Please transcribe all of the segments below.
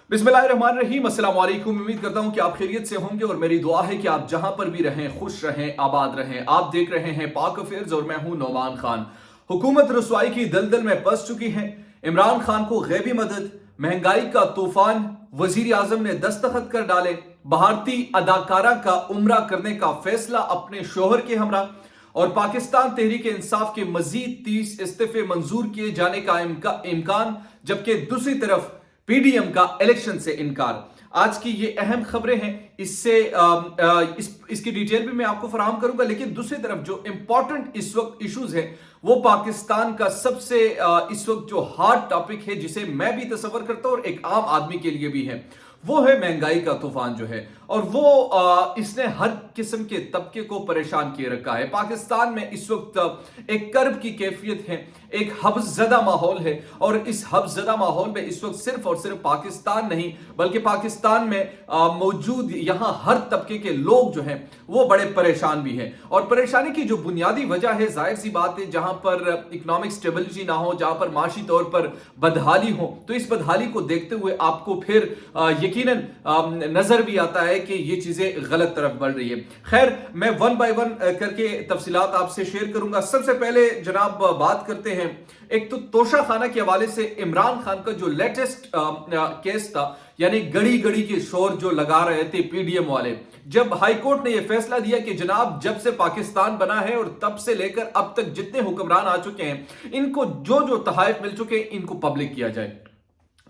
बिस्मिल्लाहिर्रहमानिर्रहीम, अस्सलाम वालेकुम। उम्मीद करता हूं कि आप खैरियत से होंगे और मेरी दुआ है कि आप जहां पर भी रहें खुश रहें, आबाद रहें। आप देख रहे हैं पाक अफेयर्स और मैं हूं नौमान खान। हुकूमत रसवाई की दलदल में फंस चुकी है। इमरान खान को गैबी मदद, महंगाई का तूफान, वजीर आजम ने दस्तखत कर डाले, भारतीय अदाकारा का उम्रा करने का फैसला अपने शोहर के हमरा, और पाकिस्तान तहरीक इंसाफ के मजीद 30 इस्तीफे मंजूर किए जाने का इम्कान, जबकि दूसरी तरफ पीडीएम का इलेक्शन से इनकार। आज की ये अहम खबरें हैं। इसकी डिटेल भी मैं आपको फराहम करूंगा, लेकिन दूसरी तरफ जो इंपॉर्टेंट इस वक्त इश्यूज है वो पाकिस्तान का सबसे इस वक्त जो हार्ड टॉपिक है, जिसे मैं भी तसव्वुर करता हूं और एक आम आदमी के लिए भी है, वो है महंगाई का तूफान जो है। और वो इसने हर किस्म के तबके को परेशान किए रखा है। पाकिस्तान में इस वक्त एक कर्ब की कैफियत है, एक हब्सज़दा माहौल है, और इस हब्सज़दा माहौल में इस वक्त सिर्फ और सिर्फ पाकिस्तान नहीं बल्कि पाकिस्तान में मौजूद यहां हर तबके के लोग जो हैं वो बड़े परेशान भी हैं। और परेशानी की जो बुनियादी वजह है, जाहिर सी बात है, जहां पर इकोनॉमिक स्टेबिलिटी ना हो, जहां पर माशी तौर पर बदहाली हो, तो इस बदहाली को देखते हुए आपको फिर यकीनन नजर भी आता है कि ये चीजें गलत तरफ बढ़ रही है। खैर, मैं वन बाय वन करके तफसीलात आपसे शेयर करूंगा। सबसे पहले जनाब बात करते हैं, एक तो तोशा खाना के हवाले से इमरान खान का जो लेटेस्ट केस था, यानी गड़ी गड़ी के शोर जो लगा रहे थे पीडीएम वाले, जब हाई कोर्ट ने यह फैसला दिया कि जनाब जब से पाकिस्तान बना है और तब से लेकर अब तक जितने हुक्मरान आ चुके हैं, इनको जो जो तहाइफ मिल चुके हैं इनको पब्लिक किया जाए।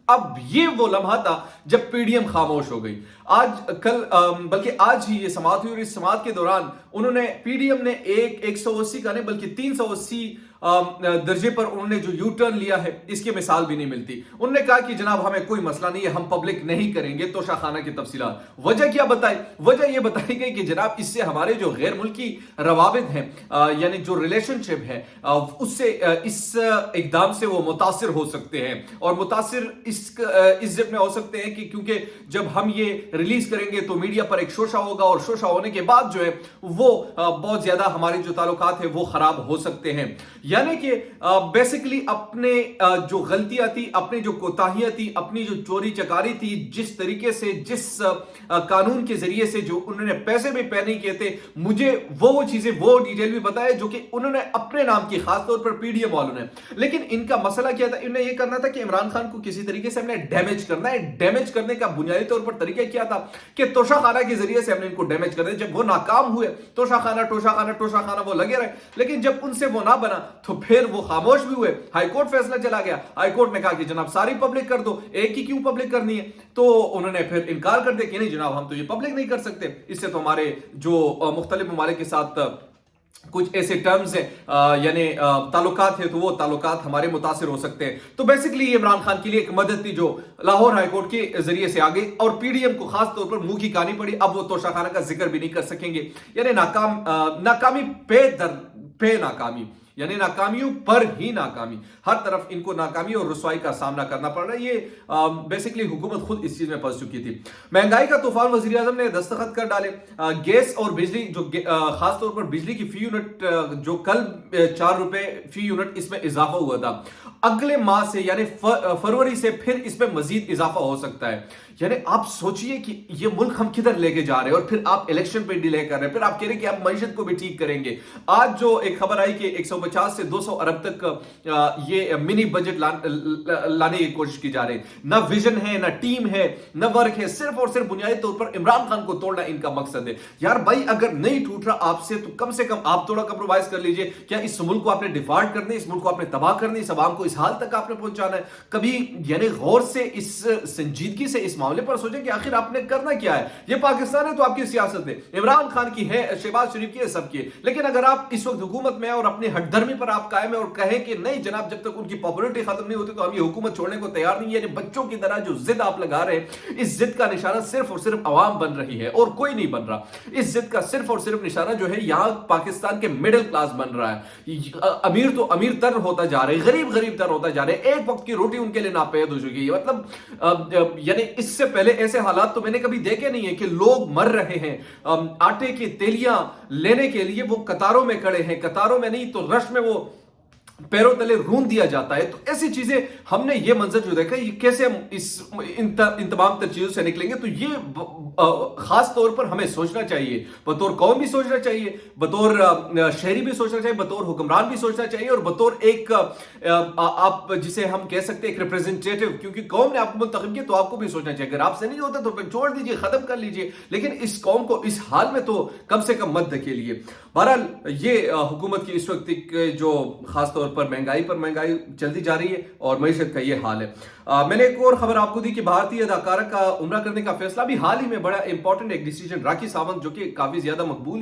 अब ये वो लम्हा था जब पीडीएम खामोश हो गई। आज कल बल्कि आज ही ये समाअत हुई, और इस समाअत के दौरान उन्होंने पीडीएम ने 180 का नहीं बल्कि 380 दर्जे पर उन्होंने जो यू टर्न लिया है, इसकी मिसाल भी नहीं मिलती। उन्होंने कहा कि जनाब हमें कोई मसला नहीं है, हम पब्लिक नहीं करेंगे तोशा खाना की तफसीलात। वजह क्या बताई? वजह यह बताई गई कि जनाब इससे हमारे जो गैर मुल्की रवाबित हैं, यानी जो रिलेशनशिप है, उससे इस इकदाम से वो मुतासिर हो सकते हैं। और मुतासिर इस जिद में हो सकते हैं कि क्योंकि जब हम ये रिलीज करेंगे तो मीडिया पर एक शोशा होगा, और शोशा होने के बाद जो है वो बहुत ज्यादा हमारे जो ताल्लुकात है वो खराब हो सकते हैं। यानी कि बेसिकली अपने जो गलतियां थी, अपनी जो कोताहियां थी, अपनी जो चोरी चकारी थी, जिस तरीके से जिस कानून के जरिए से जो उन्होंने पैसे भी पे नहीं किए थे, मुझे वो चीजें वो डिटेल भी बताया जो कि उन्होंने अपने नाम की, खासतौर पर पीडीएम वालों ने। लेकिन इनका मसला क्या था? इन्हें यह करना था कि इमरान खान को किसी तरीके से हमने डैमेज करना है। डैमेज करने का बुनियादी तौर पर तरीका क्या था कि तोशा खाना के जरिए से हमने इनको डैमेज कर दिया। जब वो नाकाम हुए, तोशा खाना टोशा खाना टोशा खाना वो लगे रहे, लेकिन जब उनसे वो ना बना तो फिर वो खामोश भी हुए। हाईकोर्ट फैसला चला गया, हाईकोर्ट ने कहा कि जनाब सारी पब्लिक कर दो, एक ही क्यों पब्लिक करनी है? तो उन्होंने फिर इनकार कर दिया कि नहीं जनाब हम तो ये पब्लिक नहीं कर सकते, इससे तो हमारे जो मुख्तलिफ ममालिक के साथ कुछ ऐसे टर्म्स हैं यानी ताल्लुकात है, तो वो ताल्लुकात हमारे मुतासिर हो सकते हैं। तो बेसिकली इमरान खान के लिए एक मदद थी जो लाहौर हाईकोर्ट के जरिए से आ गई, और पीडीएम को खास तौर पर मुंह की कहानी पड़ी। अब वो तोशा खाना का जिक्र भी नहीं कर सकेंगे, यानी नाकामी पे नाकामी, यानी नाकामियों पर ही नाकामी, हर तरफ इनको नाकामी और रुसवाई का सामना करना पड़ रहा है। ये बेसिकली हुकूमत खुद इस चीज में फंस चुकी थी। महंगाई का तूफान, वजीर आजम ने दस्तखत कर डाले। गैस और बिजली जो खास तौर पर बिजली की फी यूनिट जो कल 4 रुपए फी यूनिट इसमें इजाफा हुआ था, अगले माह से यानी फरवरी से फिर इसमें मजीद इजाफा हो सकता है। यानी आप सोचिए कि ये मुल्क हम किधर लेके जा रहे हैं, और फिर आप इलेक्शन पे डिले कर रहे हैं, फिर आप कह रहे हैं कि आप मईशत को भी ठीक करेंगे। आज जो एक खबर आई कि 150 से 200 अरब तक ये मिनी बजट लाने की कोशिश की जा रही है। ना विजन है, ना टीम है, ना वर्क है, सिर्फ और सिर्फ बुनियादी तौर पर इमरान खान को तोड़ना इनका मकसद है। यार भाई, अगर नहीं टूट रहा आपसे तो कम से कम आप थोड़ा कंप्रोमाइज कर लीजिए। क्या इस मुल्क को आपने डिफॉल्ट करना है? इस मुल्क को आपने तबाह करना है? इस अवाम को इस हाल तक आपने पहुंचाना है? कभी यानी गौर से, इस संजीदगी से इस मामले पर सोचें कि आखिर आपने करना क्या है। ये पाकिस्तान है तो आपकी सियासत है, इमरान खान की है, शहबाज शरीफ की है, सबकी है। लेकिन अगर आप इस वक्त हुकूमत में और अपनी हटधर्मी पर आप कायम है और कहें कि नहीं जनाब जब तक उनकी पॉपुलरिटी खत्म नहीं होती तो हम ये हुकूमत छोड़ने को तैयार नहीं है, यानी बच्चों की तरह जो जिद आप लगा रहे हैं, इस जिद का निशाना सिर्फ और सिर्फ अवाम बन रही है और कोई नहीं बन रहा। इस जिद का सिर्फ और सिर्फ निशाना जो है यहां पाकिस्तान के मिडिल क्लास बन रहा है। अमीर तो अमीर तर होता जा रहे हैं, गरीब गरीब तर होता जा रहे हैं, एक वक्त की रोटी उनके लिए नापैद हो चुकी है। मतलब यानी इससे पहले ऐसे हालात तो मैंने कभी देखे नहीं है कि लोग मर रहे हैं, आटे की तेलियां लेने के लिए वो कतारों में खड़े हैं, कतारों में नहीं तो रश में वो पैरों तले रूंध दिया जाता है। तो ऐसी चीजें हमने ये मंजर जो देखा, ये कैसे हम इन तमाम तर चीजों से निकलेंगे, तो ये खास तौर पर हमें सोचना चाहिए, बतौर कौम भी सोचना चाहिए, बतौर शहरी भी सोचना चाहिए, बतौर हुक्मरान भी सोचना चाहिए, और बतौर एक आप जिसे हम कह सकते हैं एक रिप्रेजेंटेटिव, क्योंकि कौम ने आपको मुंतखब किया तो आपको भी सोचना चाहिए। अगर आपसे नहीं होता तो फिर छोड़ दीजिए, खत्म कर लीजिए, लेकिन इस कौम को इस हाल में तो कम से कम मत धकेलिए। बहरहाल ये हुकूमत की इस वक्त जो खासतौर पर महंगाई चलती जा रही है और मईशत का ये हाल है। मैंने एक और खबर आपको दी कि भारतीय अदाकारा का उम्रा करने का फैसला अभी हाल ही में बड़ा इंपॉर्टेंट एक डिसीजन, राखी सावंत जो कि काफी ज्यादा मकबूल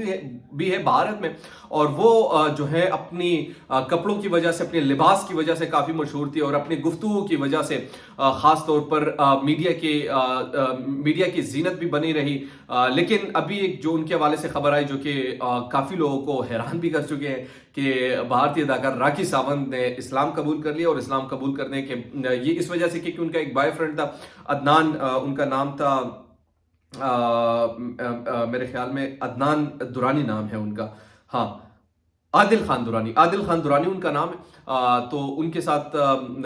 भी है भारत में, और वो जो है अपनी कपड़ों की वजह से, अपने लिबास की वजह से काफी मशहूर थी, और अपनी गुफ्तगू की वजह से खास तौर पर मीडिया की जीनत भी बनी रही। लेकिन अभी एक जो उनके हवाले से खबर आई जो कि काफी लोगों को हैरान भी कर चुके हैं कि भारतीय अदाकार राखी सावंत ने इस्लाम कबूल कर लिया, और इस्लाम कबूल करने के ये इस वजह से क्योंकि उनका एक बॉयफ्रेंड था अदनान, उनका नाम था मेरे ख्याल में अदनान दुरानी नाम है उनका, हाँ आदिल खान दुरानी उनका नाम है। तो उनके साथ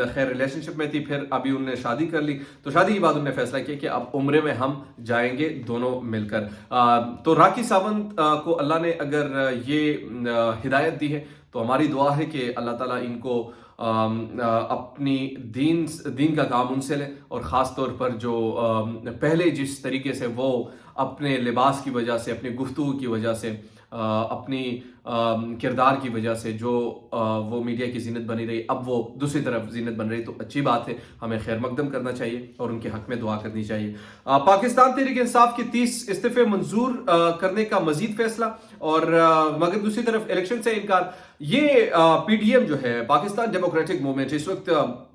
खैर रिलेशनशिप में थी, फिर अभी उन्होंने शादी कर ली, तो शादी के बाद उन्होंने फैसला किया कि अब उम्रे में हम जाएंगे दोनों मिलकर। तो राखी सावंत को अल्लाह ने अगर ये हिदायत दी है तो हमारी दुआ है कि अल्लाह ताला इनको अपनी दीन का काम उनसे ले, और ख़ास तौर पर जो पहले जिस तरीके से वो अपने लिबास की वजह से, अपनी गुफ्तगू की वजह से, अपनी किरदार की वजह से जो वो मीडिया की जीनत बनी रही, अब वो दूसरी तरफ जीनत बन रही, तो अच्छी बात है, हमें खैर मकदम करना चाहिए और उनके हक में दुआ करनी चाहिए। पाकिस्तान तहरीक इंसाफ के 30 इस्तीफे मंजूर करने का मजीद फैसला, और मगर दूसरी तरफ इलेक्शन से इनकार। ये पीडीएम जो है, पाकिस्तान डेमोक्रेटिक मूवमेंट, इस वक्त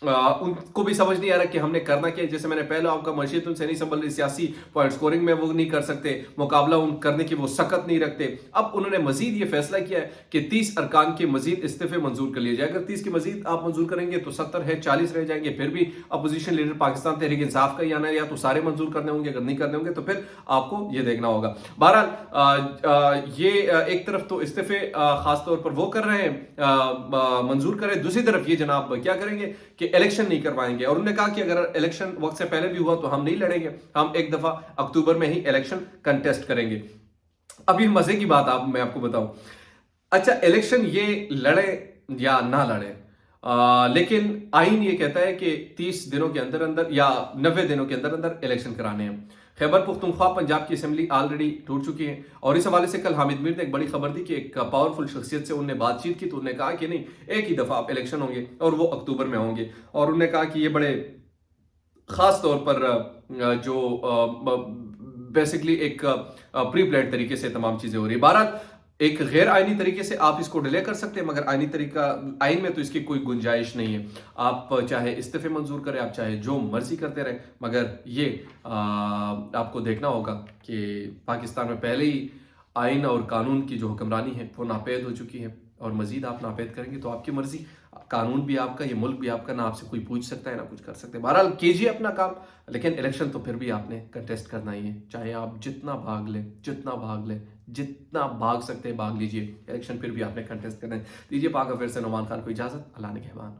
उनको भी समझ नहीं आ रहा कि हमने करना क्या है। जैसे मैंने पहले आपका मशीद उनसे नहीं संभल रही, सियासी पॉइंट स्कोरिंग में वो नहीं कर सकते, मुकाबला करने की वो सकत नहीं रखते। अब उन्होंने मजीद ये फैसला किया है कि 30 अरकान के मजीद इस्तीफे मंजूर कर लिए जाए। अगर 30 के मजीद आप मंजूर करेंगे तो 70 है, 40 रह जाएंगे, फिर भी अपोजिशन लीडर पाकिस्तान तहरीक इंसाफ का ही आना है, या तो सारे मंजूर करने होंगे, अगर नहीं करने होंगे तो फिर आपको ये देखना होगा। बहरहाल ये एक तरफ तो इस्तीफे खासतौर पर वो कर रहे हैं, मंजूर करें, दूसरी तरफ ये जनाब क्या करेंगे कि इलेक्शन नहीं करवाएंगे, और उन्होंने कहा कि अगर इलेक्शन वक्त से पहले भी हुआ तो हम नहीं लड़ेंगे, हम एक दफा अक्टूबर में ही इलेक्शन कंटेस्ट करेंगे। अभी मजे की बात मैं आपको बताऊं, अच्छा इलेक्शन ये लड़े या ना लड़े, लेकिन आईन ये कहता है कि 30 दिनों के अंदर अंदर या 90 दिनों के अंदर अंदर इलेक्शन कराने हैं। खैबर पुख्तनख्वा पंजाब की असेंबली ऑलरेडी टूट चुकी है, और इस हवाले से कल हामिद मीर ने एक बड़ी खबर दी कि एक पावरफुल शख्सियत से उन्होंने बातचीत की, तो उन्होंने कहा कि नहीं, एक ही दफा आप इलेक्शन होंगे और वो अक्टूबर में होंगे। और उन्होंने कहा कि ये बड़े खास तौर पर जो बेसिकली एक प्री प्लान तरीके से तमाम चीजें हो रही है। बहरहाल एक गैर आईनी तरीके से आप इसको डिले कर सकते हैं, मगर आईन में तो इसकी कोई गुंजाइश नहीं है। आप चाहे इस्तीफे मंजूर करें, आप चाहे जो मर्जी करते रहें, मगर ये आपको देखना होगा कि पाकिस्तान में पहले ही आइन और कानून की जो हुक्मरानी है वो नापेद हो चुकी है, और मजीद आप नापेद करेंगे तो आपकी मर्जी, कानून भी आपका, ये मुल्क भी आपका, ना आपसे कोई पूछ सकता है ना कुछ कर सकते हैं। बहरहाल कीजिए अपना काम, लेकिन इलेक्शन तो फिर भी आपने कंटेस्ट करना ही है, चाहे आप जितना भाग सकते हैं भाग लीजिए, इलेक्शन फिर भी आपने कंटेस्ट करना है। दीजिए पाक फिर से नुमान खान को इजाजत, अल्लाह ने कहमान।